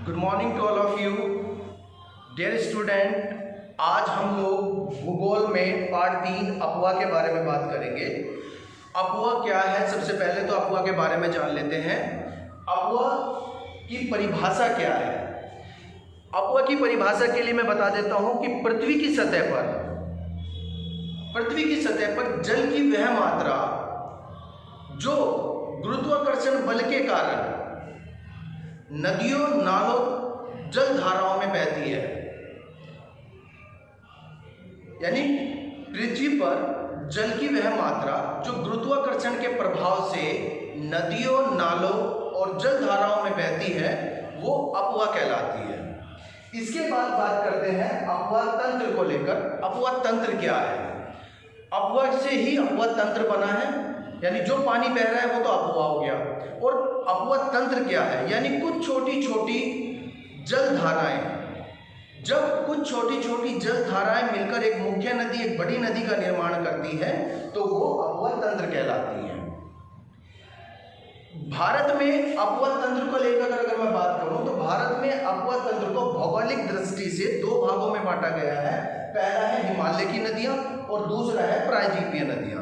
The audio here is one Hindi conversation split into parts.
Good morning to all of you dear student. आज हम लोग भूगोल में पार्ट 3 अफवाह के बारे में बात करेंगे। अफवाह क्या है, सबसे पहले तो अफवाह के बारे में जान लेते हैं। अफवाह की परिभाषा क्या है? अफवाह की परिभाषा के लिए मैं बता देता हूं कि पृथ्वी की सतह पर जल की वह मात्रा जो गुरुत्वाकर्षण बल के कारण नदियों, नालों, जल धाराओं में बहती है, यानी पृथ्वी पर जल की वह मात्रा जो गुरुत्वाकर्षण के प्रभाव से नदियों, नालों और जल धाराओं में बहती है, वो अफवाह कहलाती है। इसके बाद बात करते हैं अफवाह तंत्र को लेकर। अफवाह तंत्र क्या है? अफवाह से ही अफवाह तंत्र बना है, यानी जो पानी बह रहा है वो तो अफवाह हो गया। और अफवाह तंत्र क्या है? यानी कुछ छोटी छोटी जल धाराएं, जब कुछ छोटी छोटी जल धाराएं मिलकर एक मुख्य नदी, एक बड़ी नदी का निर्माण करती है, तो वो अफवाह तंत्र कहलाती है। भारत में अफवाह तंत्र को लेकर अगर मैं बात करूं तो भारत में अफवाह तंत्र को भौगोलिक दृष्टि से दो भागों में बांटा गया है। पहला है हिमालय की नदियां और दूसरा है प्रायद्वीपीय नदियां।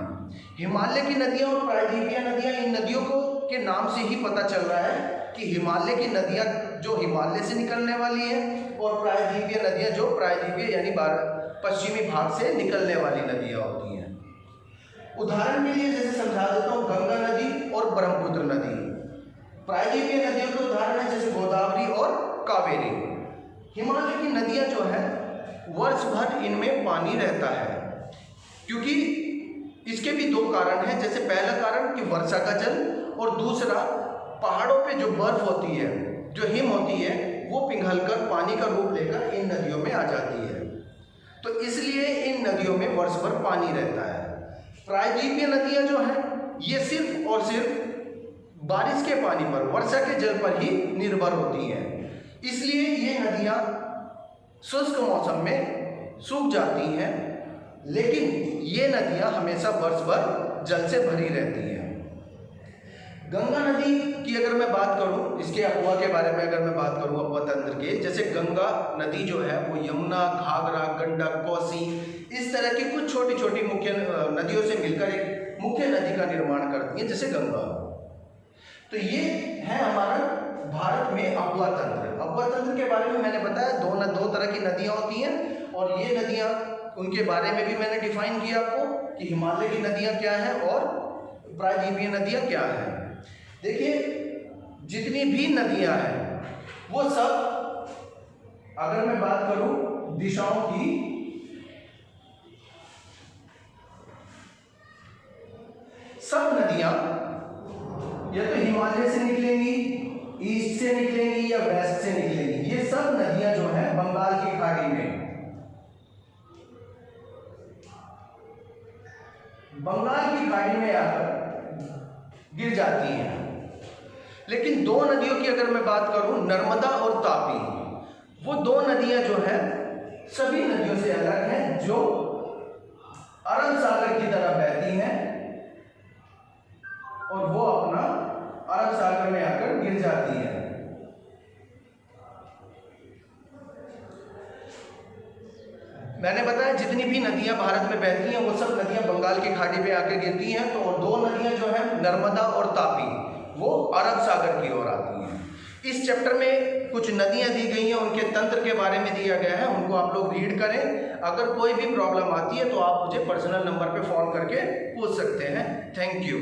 हिमालय की नदियां और प्रायद्वीपीय नदियां, इन नदियों को के नाम से ही पता चल रहा है कि हिमालय की नदियां जो हिमालय से निकलने वाली है और प्रायद्वीपीय नदियां जो प्रायद्वीपीय यानी पश्चिमी भाग से निकलने वाली नदियां होती हैं। उदाहरण के लिए जैसे समझा देता हूँ, गंगा नदी और ब्रह्मपुत्र नदी। प्रायद्वीपीय नदियों के उदाहरण है जैसे गोदावरी और कावेरी। हिमालय की नदियां जो है वर्ष भर इनमें पानी रहता है, क्योंकि इसके भी दो कारण हैं। जैसे पहला कारण कि वर्षा का जल, और दूसरा पहाड़ों पे जो बर्फ होती है, जो हिम होती है, वो पिघलकर पानी का रूप लेकर इन नदियों में आ जाती है, तो इसलिए इन नदियों में वर्ष भर पानी रहता है। प्रायद्वीपीय नदियां जो हैं ये सिर्फ और सिर्फ बारिश के पानी पर, वर्षा के जल पर ही निर्भर होती हैं, इसलिए ये नदियां शुष्क मौसम में सूख जाती हैं, लेकिन ये नदियां हमेशा वर्ष भर जल से भरी रहती हैं। गंगा नदी की अगर मैं बात करूं, इसके अफवाह के बारे में अगर मैं बात करूं अफवाह तंत्र के, जैसे गंगा नदी जो है वो यमुना, घाघरा, गंडक, कोसी, इस तरह की कुछ छोटी छोटी मुख्य नदियों से मिलकर एक मुख्य नदी का निर्माण करती है, जैसे गंगा। तो ये है हमारा भारत में अफवाह तंत्र। अफवाह तंत्र के बारे में मैंने बताया दो तरह की नदियां होती हैं, और ये नदियां, उनके बारे में भी मैंने डिफाइन किया आपको कि हिमालय की नदियां क्या है और प्रायद्वीपीय नदियां क्या है। देखिए, जितनी भी नदियां हैं वो सब, अगर मैं बात करूं दिशाओं की, सब नदियां या तो हिमालय से निकलेंगी, ईस्ट से निकलेंगी या वेस्ट से निकलेंगी। ये सब नदियां जो है बंगाल की खाड़ी में, बंगाल की खाड़ी में आकर गिर जाती हैं। लेकिन दो नदियों की अगर मैं बात करूं, नर्मदा और तापी, वो दो नदियां जो हैं सभी नदियों से अलग हैं, जो अरब सागर की तरफ बहती हैं और वो अपना अरब सागर में आकर गिर जाती है। मैंने बताया जितनी भी नदियां भारत में बहती हैं वो सब नदियां बंगाल की खाड़ी पे आकर गिरती हैं, तो दो नदियां जो हैं नर्मदा और तापी, वो अरब सागर की ओर आती हैं। इस चैप्टर में कुछ नदियां दी गई हैं, उनके तंत्र के बारे में दिया गया है, उनको आप लोग रीड करें। अगर कोई भी प्रॉब्लम आती है तो आप मुझे पर्सनल नंबर पे फ़ोन करके पूछ सकते हैं। Thank you.